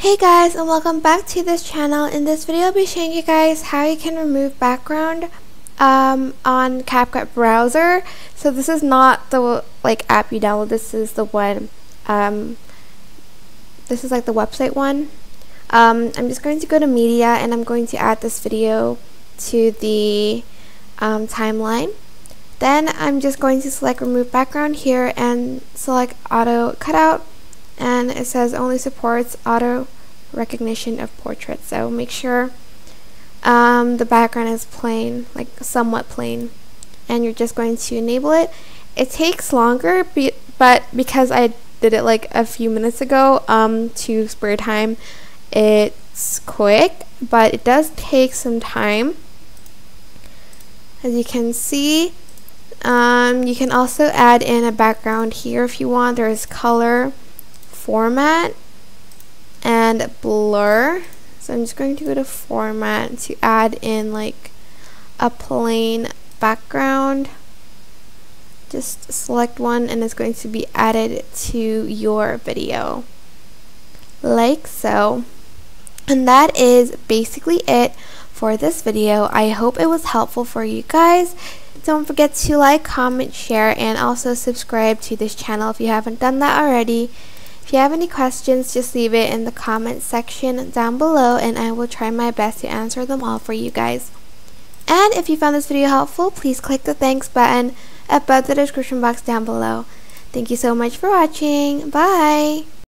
Hey guys, and welcome back to this channel. In this video I'll be showing you guys how you can remove background on CapCut browser. So this is not the app you download, this is the one this is like the website one. I'm just going to go to media and I'm going to add this video to the timeline. Then I'm just going to select remove background here and select auto cutout, and it says only supports auto recognition of portraits, so make sure the background is plain, like somewhat plain, and you're just going to enable it. It takes longer, but because I did it like a few minutes ago to spare time, it's quick, but it does take some time. As you can see, you can also add in a background here if you want. There's color, format, and blur. So I'm just going to go to format to add in like a plain background. Just select one and it's going to be added to your video like so. And that is basically it for this video. I hope it was helpful for you guys. Don't forget to like, comment, share, and also subscribe to this channel if you haven't done that already. If you have any questions, just leave it in the comment section down below and I will try my best to answer them all for you guys. And if you found this video helpful, please click the thanks button above the description box down below. Thank you so much for watching. Bye!